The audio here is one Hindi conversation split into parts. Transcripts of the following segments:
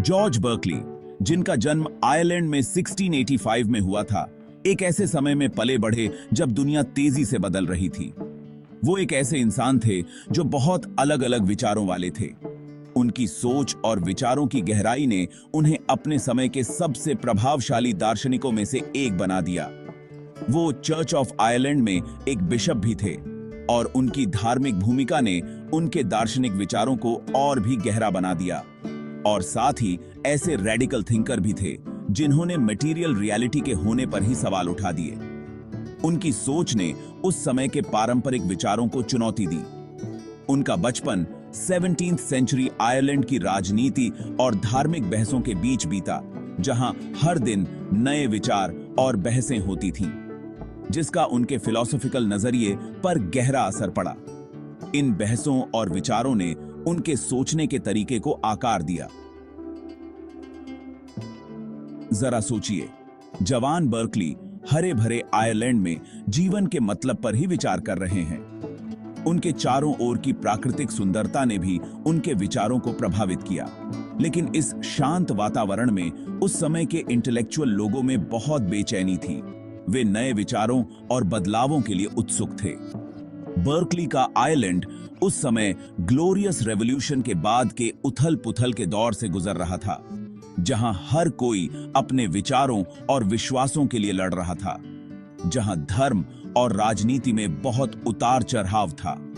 जॉर्ज बर्कली, जिनका जन्म आयरलैंड में 1685 में हुआ था, एक ऐसे समय में पले बढ़े जब दुनिया तेजी से बदल रही थी। वो एक ऐसे इंसान थे जो बहुत अलग अलग विचारों वाले थे। उनकी सोच और विचारों की गहराई ने उन्हें अपने समय के सबसे प्रभावशाली दार्शनिकों में से एक बना दिया। वो चर्च ऑफ आयरलैंड में एक बिशप भी थे और उनकी धार्मिक भूमिका ने उनके दार्शनिक विचारों को और भी गहरा बना दिया। और साथ ही ऐसे रेडिकल थिंकर भी थे जिन्होंने मटेरियल रियलिटी के होने पर ही सवाल उठा दिए। उनकी सोच ने उस समय के पारंपरिक विचारों को चुनौती दी। उनका बचपन 17वीं सेंचुरी आयरलैंड की राजनीति और धार्मिक बहसों के बीच बीता, जहां हर दिन नए विचार और बहसें होती थीं, जिसका उनके फिलॉसॉफिकल नजरिए पर गहरा असर पड़ा। इन बहसों और विचारों ने उनके सोचने के तरीके को आकार दिया। जरा सोचिए, जवान बर्कली हरे भरे आयरलैंड में जीवन के मतलब पर ही विचार कर रहे हैं। उनके चारों ओर की प्राकृतिक सुंदरता ने भी उनके विचारों को प्रभावित किया, लेकिन इस शांत वातावरण में उस समय के इंटेलेक्चुअल लोगों में बहुत बेचैनी थी। वे नए विचारों और बदलावों के लिए उत्सुक थे। बर्कली का आयरलैंड उस समय ग्लोरियस रेवोल्यूशन के बाद के उथल पुथल के दौर से गुजर रहा था, जहां हर कोई अपने विचारों और विश्वासों के लिए लड़ रहा था, जहां धर्म और राजनीति में बहुत उतार चढ़ाव था।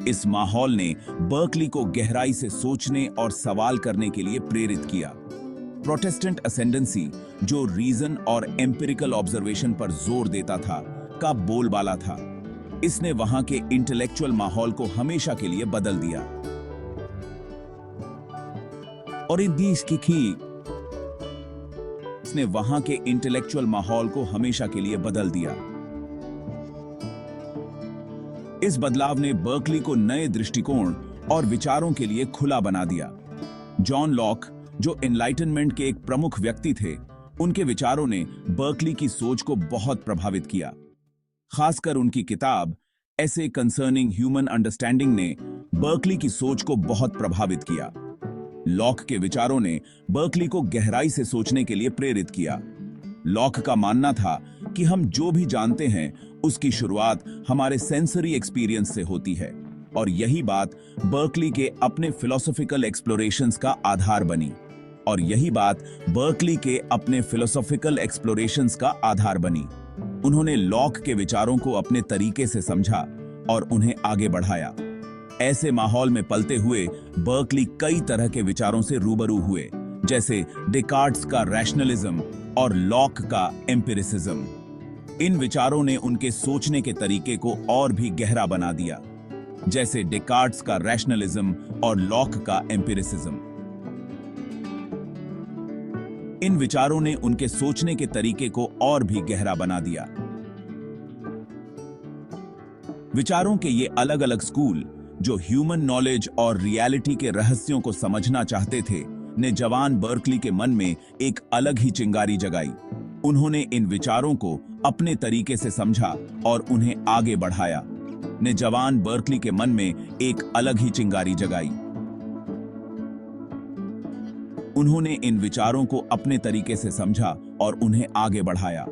इस माहौल ने बर्कली को गहराई से सोचने और सवाल करने के लिए प्रेरित किया। प्रोटेस्टेंट असेंडेंसी, जो रीजन और एम्पिरिकल ऑब्जर्वेशन पर जोर देता था, का बोलबाला था। इसने वहां के इंटेलेक्चुअल माहौल को हमेशा के लिए बदल दिया। और इसने वहां के इंटेलेक्चुअल माहौल को हमेशा के लिए बदल दिया। इस बदलाव ने बर्कली को नए दृष्टिकोण और विचारों के लिए खुला बना दिया। जॉन लॉक, जो एनलाइटनमेंट के एक प्रमुख व्यक्ति थे, उनके विचारों ने बर्कली की सोच को बहुत प्रभावित किया। खासकर उनकी किताब एसे कंसर्निंग ह्यूमन अंडरस्टैंडिंग ने बर्कली की सोच को बहुत प्रभावित किया। लॉक के विचारों ने बर्कली को गहराई से सोचने के लिए प्रेरित किया। लॉक का मानना था कि हम जो भी जानते हैं उसकी शुरुआत हमारे सेंसरी एक्सपीरियंस से होती है, और यही बात बर्कली के अपने फिलोसॉफिकल एक्सप्लोरेशंस का आधार बनी। उन्होंने लॉक के विचारों को अपने तरीके से समझा और उन्हें आगे बढ़ाया। ऐसे माहौल में पलते हुए बर्कली कई तरह के विचारों से रूबरू हुए, जैसे डेकार्ट्स का रैशनलिज्म और लॉक का एम्पिरिसिज्म। इन विचारों ने उनके सोचने के तरीके को और भी गहरा बना दिया, जैसे डेकार्ट्स का रैशनलिज्म और लॉक का एम्पिरिसिज्म। इन विचारों ने उनके सोचने के तरीके को और भी गहरा बना दिया। विचारों के ये अलग अलग स्कूल, जो ह्यूमन नॉलेज और रियलिटी के रहस्यों को समझना चाहते थे, ने जवान बर्कली के मन में एक अलग ही चिंगारी जगाई। उन्होंने इन विचारों को अपने तरीके से समझा और उन्हें आगे बढ़ाया। ने जवान बर्कली के मन में एक अलग ही चिंगारी जगाई। उन्होंने इन विचारों को अपने तरीके से समझा और उन्हें आगे बढ़ाया।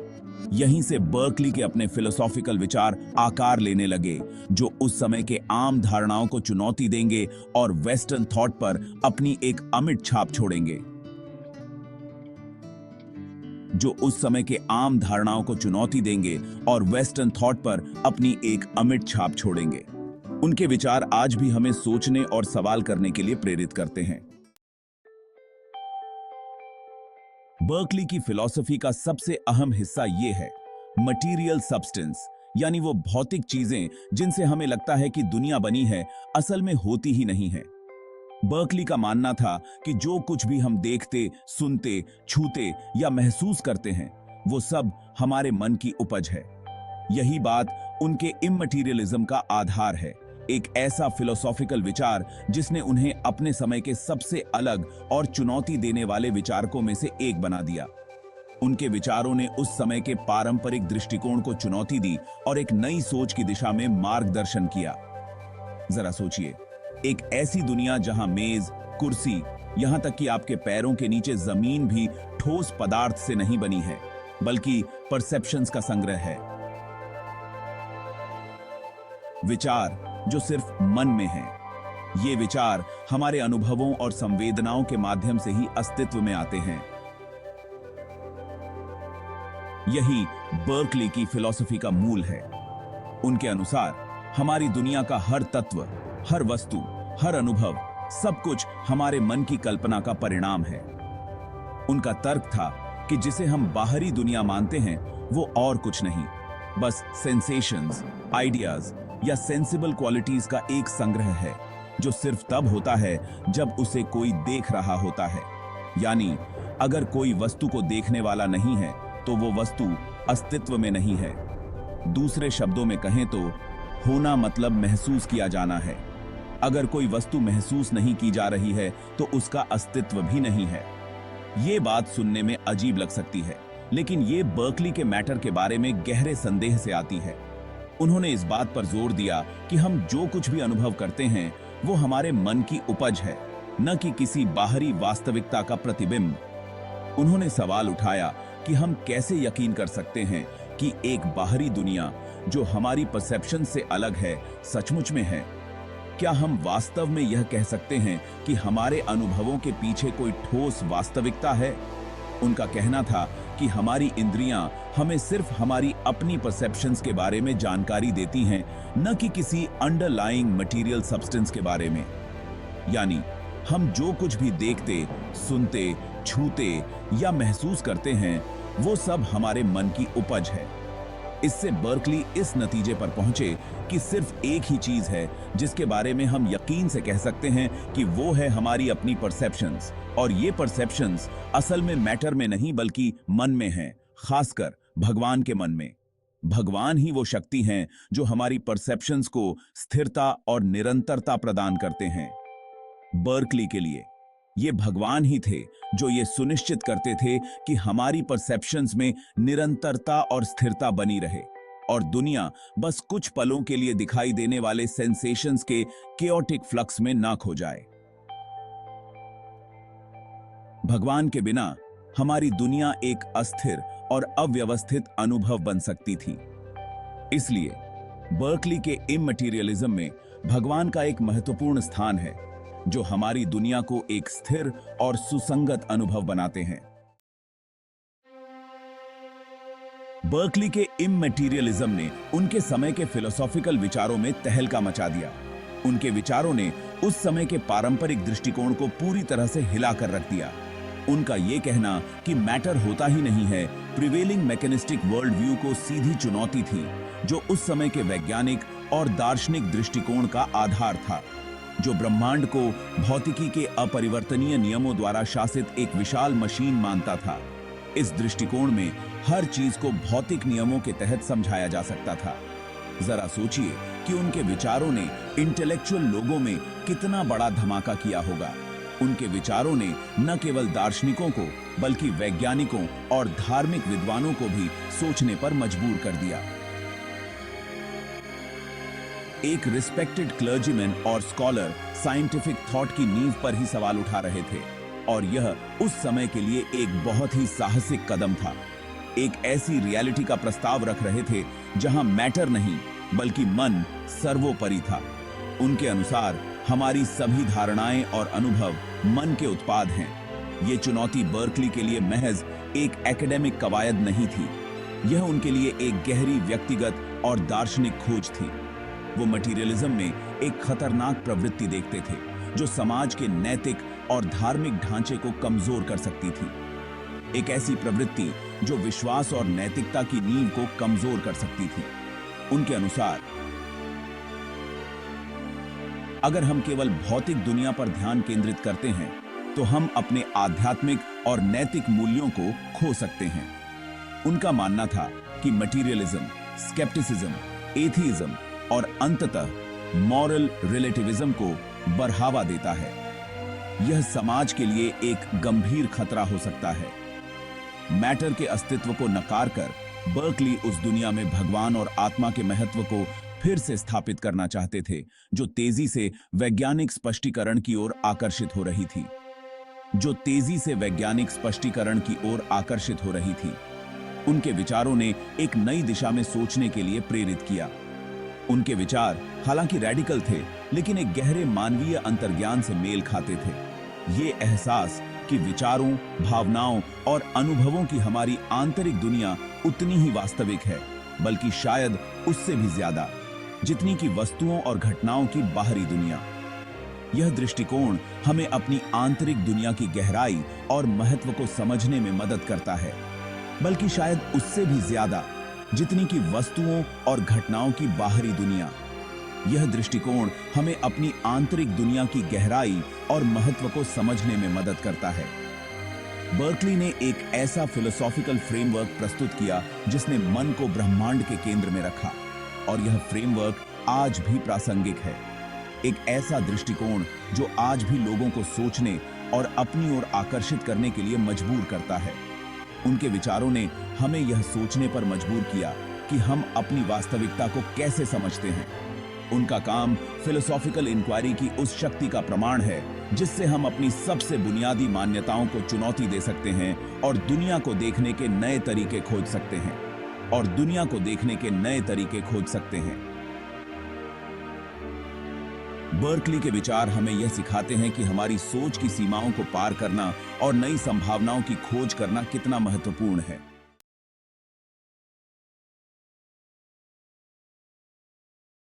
यहीं से बर्कली के अपने फिलोसॉफिकल विचार आकार लेने लगे, जो उस समय के आम धारणाओं को चुनौती देंगे और वेस्टर्न थॉट पर अपनी एक अमिट छाप छोड़ेंगे। उनके विचार आज भी हमें सोचने और सवाल करने के लिए प्रेरित करते हैं। बर्कली की फिलॉसफी का सबसे अहम हिस्सा यह है, मटीरियल सब्सटेंस, यानी वो भौतिक चीजें जिनसे हमें लगता है कि दुनिया बनी है, असल में होती ही नहीं है। बर्कली का मानना था कि जो कुछ भी हम देखते, सुनते, छूते या महसूस करते हैं, वो सब हमारे मन की उपज है। यही बात उनके इममटीरियलिज्म का आधार है, एक ऐसा फिलोसॉफिकल विचार जिसने उन्हें अपने समय के सबसे अलग और चुनौती देने वाले विचारकों में से एक बना दिया। उनके विचारों ने उस समय के पारंपरिक दृष्टिकोण को चुनौती दी और एक नई सोच की दिशा में मार्गदर्शन किया। जरा सोचिए, एक ऐसी दुनिया जहां मेज, कुर्सी यहां तक कि आपके पैरों के नीचे जमीन भी ठोस पदार्थ से नहीं बनी है, बल्कि परसेप्शंस का संग्रह है। विचार जो सिर्फ मन में है। ये विचार हमारे अनुभवों और संवेदनाओं के माध्यम से ही अस्तित्व में आते हैं। यही बर्कली की फिलॉसफी का मूल है। उनके अनुसार हमारी दुनिया का हर तत्व, हर वस्तु, हर अनुभव, सब कुछ हमारे मन की कल्पना का परिणाम है। उनका तर्क था कि जिसे हम बाहरी दुनिया मानते हैं वो और कुछ नहीं, बस सेंसेशंस, आइडियाज या सेंसिबल क्वालिटीज का एक संग्रह है जो सिर्फ तब होता है जब उसे कोई देख रहा होता है। यानी अगर कोई वस्तु को देखने वाला नहीं है तो वो वस्तु अस्तित्व में नहीं है। दूसरे शब्दों में कहें तो होना मतलब महसूस किया जाना है। अगर कोई वस्तु महसूस नहीं की जा रही है तो उसका अस्तित्व भी नहीं है। ये बात सुनने में अजीब लग सकती है, लेकिन ये बर्कली के मैटर के बारे में गहरे संदेह से आती है। उन्होंने इस बात पर जोर दिया कि हम जो कुछ भी अनुभव करते हैं वो हमारे मन की उपज है, न कि किसी बाहरी वास्तविकता का प्रतिबिंब। उन्होंने सवाल उठाया कि हम कैसे यकीन कर सकते हैं कि एक बाहरी दुनिया जो हमारी परसेप्शन से अलग है सचमुच में है। क्या हम वास्तव में यह कह सकते हैं कि हमारे अनुभवों के पीछे कोई ठोस वास्तविकता है? उनका कहना था कि हमारी इंद्रियां हमें सिर्फ हमारी अपनी परसेप्शंस के बारे में जानकारी देती हैं, न कि किसी अंडरलाइंग मटेरियल सब्सटेंस के बारे में। यानी हम जो कुछ भी देखते, सुनते, छूते या महसूस करते हैं वो सब हमारे मन की उपज है। इससे बर्कली इस नतीजे पर पहुंचे कि सिर्फ एक ही चीज है जिसके बारे में हम यकीन से कह सकते हैं कि वो है हमारी अपनी परसेप्शंस, और ये परसेप्शंस असल में मैटर में नहीं बल्कि मन में हैं, खासकर भगवान के मन में। भगवान ही वो शक्ति हैं जो हमारी परसेप्शंस को स्थिरता और निरंतरता प्रदान करते हैं। बर्कली के लिए ये भगवान ही थे जो ये सुनिश्चित करते थे कि हमारी परसेप्शंस में निरंतरता और स्थिरता बनी रहे और दुनिया बस कुछ पलों के लिए दिखाई देने वाले सेंसेशंस के केओटिक फ्लक्स में ना खो जाए। भगवान के बिना हमारी दुनिया एक अस्थिर और अव्यवस्थित अनुभव बन सकती थी। इसलिए बर्कली के इममटेरियलिज्म में भगवान का एक महत्वपूर्ण स्थान है जो हमारी दुनिया को एक स्थिर और सुसंगत अनुभव बनाते हैं। बर्कली के इममटेरियलिज्म ने उनके समय के फिलोसॉफिकल विचारों में तहलका मचा दिया। उनके विचारों ने उस समय के पारंपरिक दृष्टिकोण को पूरी तरह से हिलाकर रख दिया। उनका यह कहना कि मैटर होता ही नहीं है प्रिवेलिंग मैकेनिस्टिक वर्ल्ड व्यू को सीधी चुनौती थी, जो उस समय के वैज्ञानिक और दार्शनिक दृष्टिकोण का आधार था, जो ब्रह्मांड को भौतिकी के अपरिवर्तनीय नियमों द्वारा शासित एक विशाल मशीन मानता था। इस दृष्टिकोण में हर चीज को भौतिक नियमों के तहत समझाया जा सकता था। जरा सोचिए कि उनके विचारों ने इंटेलेक्चुअल लोगों में कितना बड़ा धमाका किया होगा। उनके विचारों ने न केवल दार्शनिकों को बल्कि वैज्ञानिकों और धार्मिक विद्वानों को भी सोचने पर मजबूर कर दिया। एक रिस्पेक्टेड क्लर्जीमैन और स्कॉलर साइंटिफिक थॉट की नींव पर ही सवाल उठा रहे थे, और यह उस समय के लिए एक बहुत ही साहसिक कदम था। एक ऐसी रियलिटी का प्रस्ताव रख रहे थे जहां मैटर नहीं बल्कि मन सर्वोपरि था। उनके अनुसार हमारी सभी धारणाएं और अनुभव मन के उत्पाद हैं। ये चुनौती बर्कली के लिए महज एक एकेडमिक कवायद नहीं थी, यह उनके लिए एक गहरी व्यक्तिगत और दार्शनिक खोज थी। वो मटेरियलिज्म में एक खतरनाक प्रवृत्ति देखते थे जो समाज के नैतिक और धार्मिक ढांचे को कमजोर कर सकती थी। एक ऐसी प्रवृत्ति जो विश्वास और नैतिकता की नींव को कमजोर कर सकती थी। उनके अनुसार अगर हम केवल भौतिक दुनिया पर ध्यान केंद्रित करते हैं तो हम अपने आध्यात्मिक और नैतिक मूल्यों को खो सकते हैं। उनका मानना था कि मटेरियलिज्म, स्केप्टिसिज्म, एथीइज्म और अंततः मॉरल रिलेटिविज्म को बढ़ावा देता है। यह समाज के लिए एक गंभीर खतरा हो सकता है। मैटर के अस्तित्व को नकार कर बर्कली उस दुनिया में भगवान और आत्मा के महत्व को फिर से स्थापित करना चाहते थे जो तेजी से वैज्ञानिक स्पष्टीकरण की ओर आकर्षित हो रही थी। जो तेजी से वैज्ञानिक स्पष्टीकरण की ओर आकर्षित हो रही थी। उनके विचारों ने एक नई दिशा में सोचने के लिए प्रेरित किया। उनके विचार हालांकि रैडिकल थे, लेकिन एक गहरे मानवीय अंतर्ज्ञान से मेल खाते थे। ये एहसास कि विचारों, भावनाओं और अनुभवों की हमारी आंतरिक दुनिया उतनी ही वास्तविक है, बल्कि शायद उससे भी ज्यादा, जितनी कि वस्तुओं और घटनाओं की बाहरी दुनिया। यह दृष्टिकोण हमें अपनी आंतरिक दुनिया की गहराई और महत्व को समझने में मदद करता है, बल्कि शायद उससे भी ज्यादा, जितनी कि वस्तुओं और घटनाओं की बाहरी दुनिया। यह दृष्टिकोण हमें अपनी आंतरिक दुनिया की गहराई और महत्व को समझने में मदद करता है। बर्कली ने एक ऐसा फिलोसॉफिकल फ्रेमवर्क प्रस्तुत किया जिसने मन को ब्रह्मांड के केंद्र में रखा, और यह फ्रेमवर्क आज भी प्रासंगिक है। एक ऐसा दृष्टिकोण जो आज भी लोगों को सोचने और अपनी ओर आकर्षित करने के लिए मजबूर करता है। उनके विचारों ने हमें यह सोचने पर मजबूर किया कि हम अपनी वास्तविकता को कैसे समझते हैं। उनका काम फिलोसॉफिकल इंक्वायरी की उस शक्ति का प्रमाण है जिससे हम अपनी सबसे बुनियादी मान्यताओं को चुनौती दे सकते हैं और दुनिया को देखने के नए तरीके खोज सकते हैं। बर्कली के विचार हमें यह सिखाते हैं कि हमारी सोच की सीमाओं को पार करना और नई संभावनाओं की खोज करना कितना महत्वपूर्ण है।